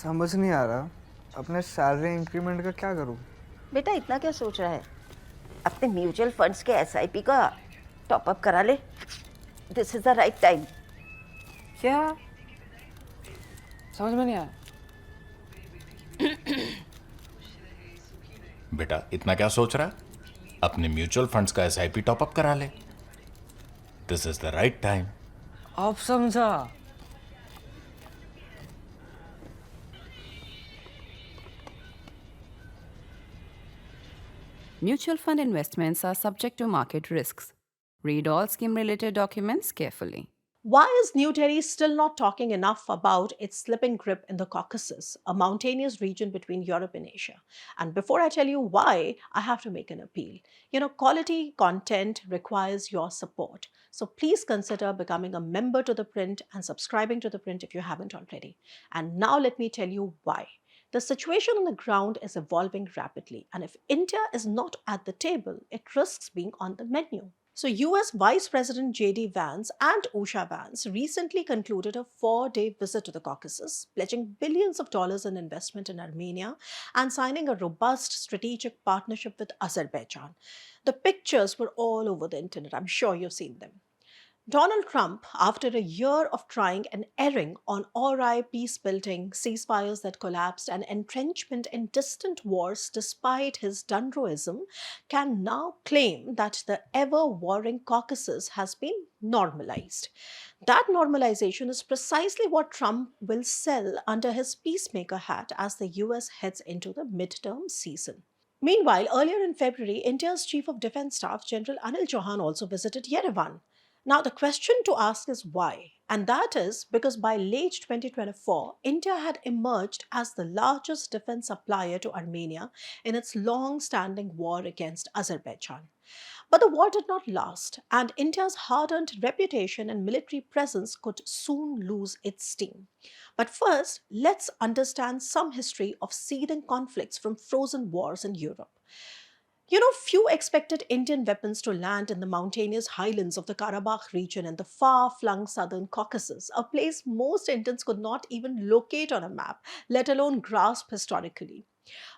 समझ नहीं आ रहा अपने सैलरी इंक्रीमेंट का क्या करूं। बेटा इतना क्या सोच रहा है? अपने म्यूचुअल फंड्स के एसआईपी का टॉप अप करा ले। This is the right time. क्या? समझ में नहीं आया। बेटा इतना क्या सोच रहा है? अपने म्यूचुअल फंड्स का एसआईपी टॉपअप करा ले। This is the right time. अब समझा। Mutual fund investments are subject to market risks. Read all scheme related documents carefully. Why is New Delhi still not talking enough about its slipping grip in the Caucasus, a mountainous region between Europe and Asia? And before I tell you why, I have to make an appeal. Quality content requires your support. So please consider becoming a member to The Print and subscribing to The Print if you haven't already. And now let me tell you why. The situation on the ground is evolving rapidly, and if India is not at the table, it risks being on the menu. So, US Vice President J.D. Vance and Usha Vance recently concluded a 4-day visit to the Caucasus, pledging billions of dollars in investment in Armenia and signing a robust strategic partnership with Azerbaijan. The pictures were all over the internet. I'm sure you've seen them. Donald Trump, after a year of trying and erring on ORI peace building, ceasefires that collapsed, and entrenchment in distant wars despite his Dunroism, can now claim that the ever warring Caucasus has been normalized. That normalization is precisely what Trump will sell under his peacemaker hat as the US heads into the midterm season. Meanwhile, earlier in February, India's Chief of Defense Staff, General Anil Chauhan, also visited Yerevan. Now, the question to ask is why? And that is because by late 2024, India had emerged as the largest defense supplier to Armenia in its long standing war against Azerbaijan. But the war did not last, and India's hard earned reputation and military presence could soon lose its steam. But first, let's understand some history of seething conflicts from frozen wars in Europe. Few expected Indian weapons to land in the mountainous highlands of the Karabakh region and the far flung southern Caucasus, a place most Indians could not even locate on a map, let alone grasp historically.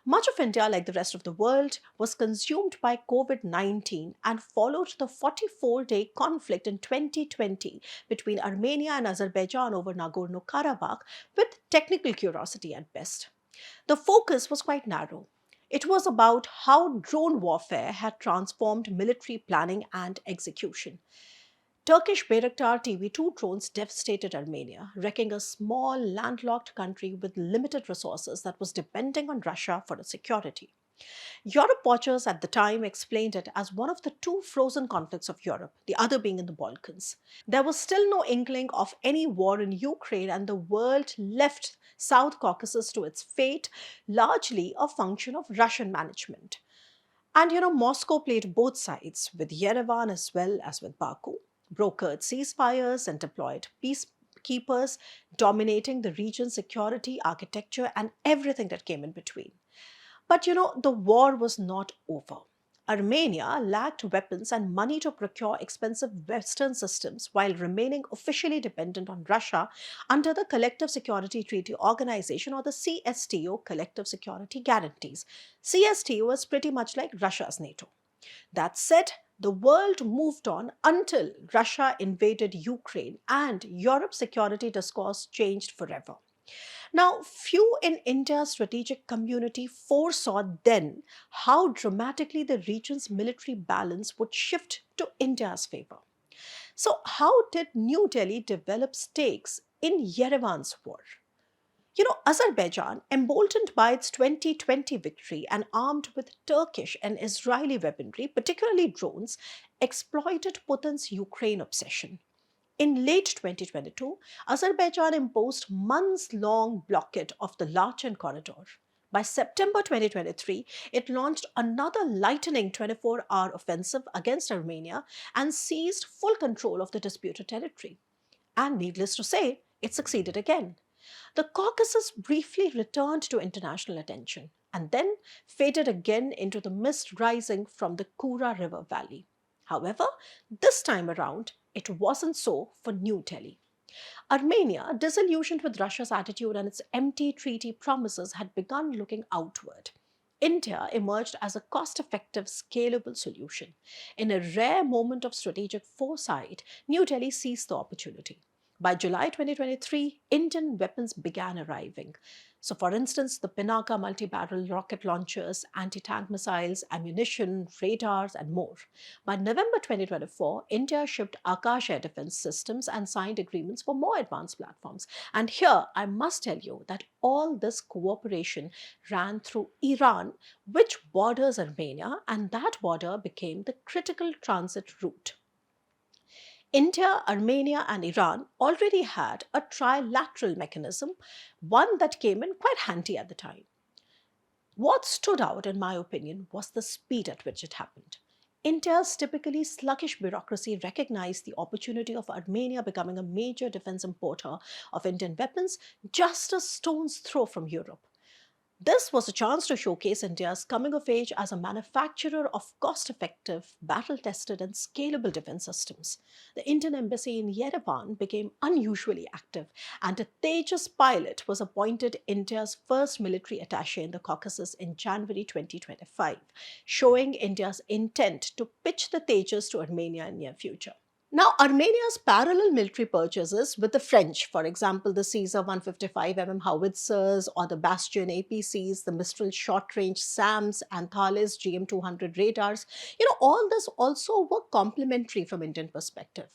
Much of India, like the rest of the world, was consumed by COVID-19 and followed the 44-day conflict in 2020 between Armenia and Azerbaijan over Nagorno-Karabakh with technical curiosity at best. The focus was quite narrow. It was about how drone warfare had transformed military planning and execution. Turkish Bayraktar TV-2 drones devastated Armenia, wrecking a small, landlocked country with limited resources that was depending on Russia for its security. Europe watchers at the time explained it as one of the two frozen conflicts of Europe, the other being in the Balkans. There was still no inkling of any war in Ukraine, and the world left South Caucasus to its fate, largely a function of Russian management. And Moscow played both sides, with Yerevan as well as with Baku, brokered ceasefires and deployed peacekeepers, dominating the region's security, architecture, and everything that came in between. But the war was not over. Armenia lacked weapons and money to procure expensive Western systems while remaining officially dependent on Russia under the Collective Security Treaty Organization, or the CSTO Collective Security Guarantees. CSTO is pretty much like Russia's NATO. That said, the world moved on until Russia invaded Ukraine and Europe's security discourse changed forever. Now, few in India's strategic community foresaw then how dramatically the region's military balance would shift to India's favor. So, how did New Delhi develop stakes in Yerevan's war? Azerbaijan, emboldened by its 2020 victory and armed with Turkish and Israeli weaponry, particularly drones, exploited Putin's Ukraine obsession. In late 2022, Azerbaijan imposed months-long blockade of the Lachen corridor. By September 2023, it launched another lightning 24-hour offensive against Armenia and seized full control of the disputed territory. And needless to say, it succeeded again. The Caucasus briefly returned to international attention and then faded again into the mist rising from the Kura River Valley. However, this time around, it wasn't so for New Delhi. Armenia, disillusioned with Russia's attitude and its empty treaty promises, had begun looking outward. India emerged as a cost effective, scalable solution. In a rare moment of strategic foresight, New Delhi seized the opportunity. By July 2023, Indian weapons began arriving. So, for instance, the Pinaka multi barrel rocket launchers, anti tank missiles, ammunition, radars, and more. By November 2024, India shipped Akash air defense systems and signed agreements for more advanced platforms. And here, I must tell you that all this cooperation ran through Iran, which borders Armenia, and that border became the critical transit route. India, Armenia, and Iran already had a trilateral mechanism, one that came in quite handy at the time. What stood out, in my opinion, was the speed at which it happened. India's typically sluggish bureaucracy recognized the opportunity of Armenia becoming a major defense importer of Indian weapons just a stone's throw from Europe. This was a chance to showcase India's coming of age as a manufacturer of cost effective, battle tested, and scalable defense systems. The Indian embassy in Yerevan became unusually active, and a Tejas pilot was appointed India's first military attaché in the Caucasus in January 2025, showing India's intent to pitch the Tejas to Armenia in near future. Now, Armenia's parallel military purchases with the French, for example, the Caesar 155mm howitzers or the Bastion APCs, the Mistral short-range SAMs and Thales GM200 radars, all this also were complementary from Indian perspective.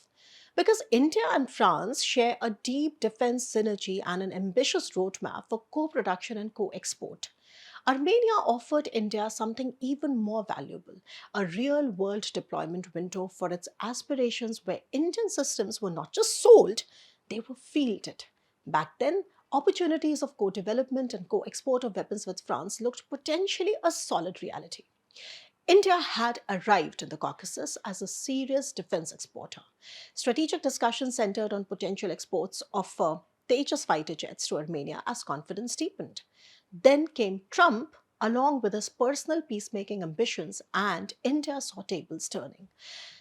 Because India and France share a deep defense synergy and an ambitious roadmap for co-production and co-export. Armenia offered India something even more valuable, a real world deployment window for its aspirations where Indian systems were not just sold, they were fielded. Back then, opportunities of co development and co export of weapons with France looked potentially a solid reality. India had arrived in the Caucasus as a serious defense exporter. Strategic discussions centered on potential exports of Tejas fighter jets to Armenia as confidence deepened. Then came Trump, along with his personal peacemaking ambitions, and India saw tables turning.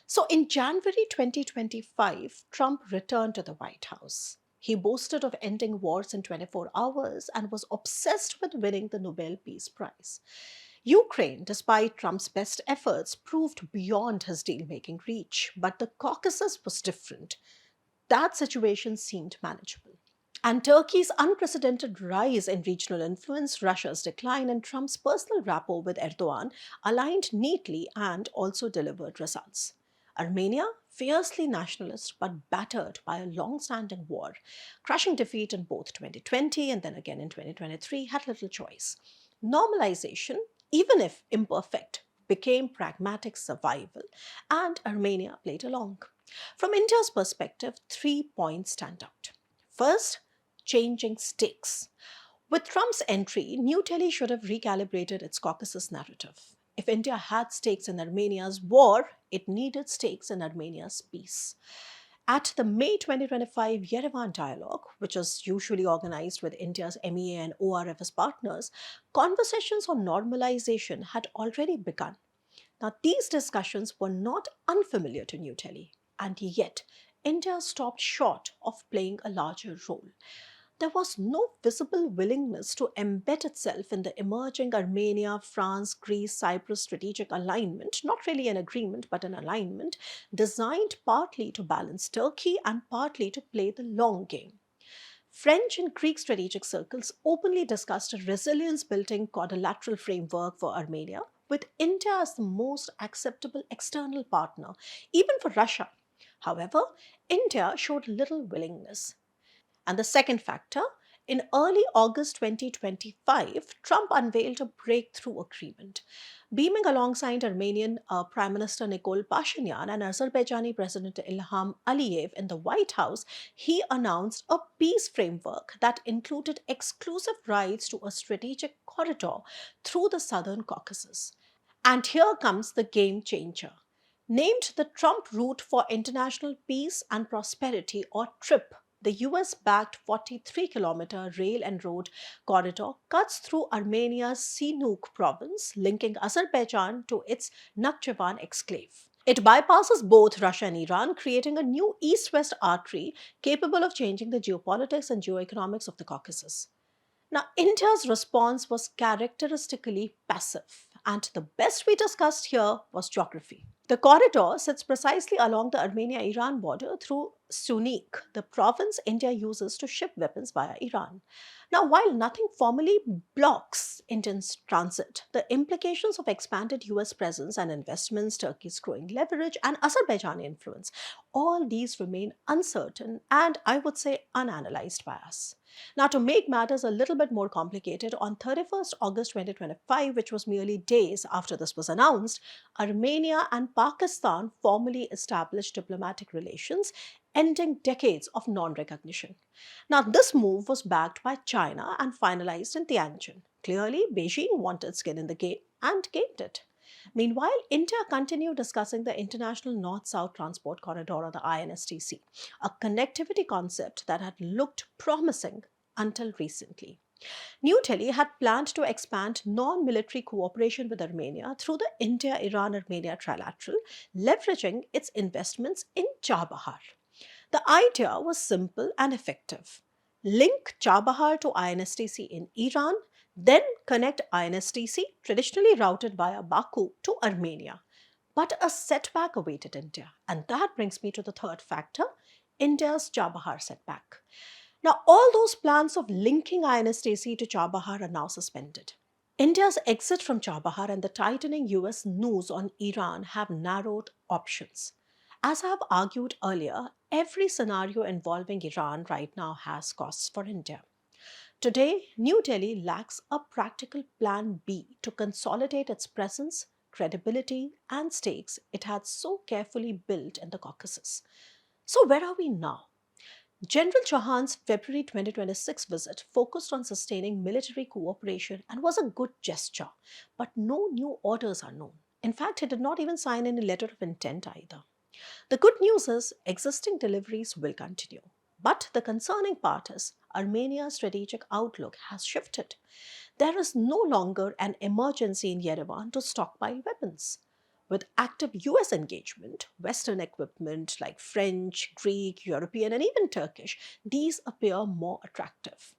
So in January 2025, Trump returned to the White House. He boasted of ending wars in 24 hours and was obsessed with winning the Nobel Peace Prize. Ukraine, despite Trump's best efforts, proved beyond his deal making reach, but the Caucasus was different. That situation seemed manageable. And Turkey's unprecedented rise in regional influence, Russia's decline, and Trump's personal rapport with Erdogan aligned neatly and also delivered results. Armenia, fiercely nationalist but battered by a long standing war, crushing defeat in both 2020 and then again in 2023, had little choice. Normalization, even if imperfect, became pragmatic survival, and Armenia played along. From India's perspective, 3 points stand out. First, changing stakes. With Trump's entry, New Delhi should have recalibrated its Caucasus narrative. If India had stakes in Armenia's war, it needed stakes in Armenia's peace. At the May 2025 Yerevan dialogue, which is usually organized with India's MEA and ORF as partners, conversations on normalization had already begun. Now, these discussions were not unfamiliar to New Delhi, and yet India stopped short of playing a larger role. There was no visible willingness to embed itself in the emerging Armenia, France, Greece, Cyprus strategic alignment, not really an agreement, but an alignment designed partly to balance Turkey and partly to play the long game. French and Greek strategic circles openly discussed a resilience building quadrilateral framework for Armenia, with India as the most acceptable external partner, even for Russia. However, India showed little willingness. And the second factor, in early August 2025, Trump unveiled a breakthrough agreement. Beaming alongside Armenian Prime Minister Nikol Pashinyan and Azerbaijani President Ilham Aliyev in the White House, he announced a peace framework that included exclusive rights to a strategic corridor through the southern Caucasus. And here comes the game changer. Named the Trump Route for International Peace and Prosperity, or TRIP, the US-backed 43-kilometer rail and road corridor cuts through Armenia's Sinuk province, linking Azerbaijan to its Nakhchivan exclave. It bypasses both Russia and Iran, creating a new east west artery capable of changing the geopolitics and geoeconomics of the Caucasus. Now, India's response was characteristically passive, and the best we discussed here was geography. The corridor sits precisely along the Armenia Iran border through Sunik, the province India uses to ship weapons via Iran. Now, while nothing formally blocks Indians' transit, the implications of expanded US presence and investments, Turkey's growing leverage, and Azerbaijani influence, all these remain uncertain and I would say unanalyzed by us. Now, to make matters a little bit more complicated, on 31st August 2025, which was merely days after this was announced, Armenia and Pakistan formally established diplomatic relations, ending decades of non recognition. Now, this move was backed by China and finalized in Tianjin. Clearly, Beijing wanted skin in the game and gained it. Meanwhile, India continued discussing the International North South Transport Corridor, or the INSTC, a connectivity concept that had looked promising until recently. New Delhi had planned to expand non military cooperation with Armenia through the India Iran Armenia trilateral, leveraging its investments in Chabahar. The idea was simple and effective. Link Chabahar to INSTC in Iran, then connect INSTC, traditionally routed via Baku, to Armenia. But a setback awaited India, and that brings me to the third factor, India's Chabahar setback. Now, all those plans of linking INSTC to Chabahar are now suspended. India's exit from Chabahar and the tightening US noose on Iran have narrowed options. As I have argued earlier, every scenario involving Iran right now has costs for India. Today, New Delhi lacks a practical plan B to consolidate its presence, credibility, and stakes it had so carefully built in the Caucasus. So, where are we now? General Chauhan's February 2026 visit focused on sustaining military cooperation and was a good gesture, but no new orders are known. In fact, he did not even sign any letter of intent either. The good news is existing deliveries will continue. But the concerning part is Armenia's strategic outlook has shifted. There is no longer an emergency in Yerevan to stockpile weapons. With active US engagement, Western equipment like French, Greek, European, and even Turkish, these appear more attractive.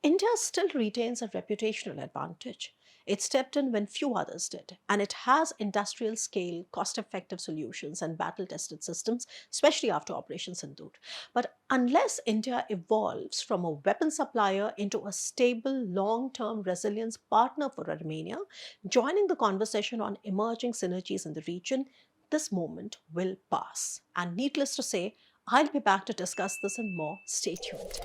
India still retains a reputational advantage. It stepped in when few others did, and it has industrial scale, cost effective solutions and battle tested systems, especially after Operation Sindoor. But unless India evolves from a weapon supplier into a stable, long term resilience partner for Armenia, joining the conversation on emerging synergies in the region, this moment will pass. And needless to say, I'll be back to discuss this and more. Stay tuned.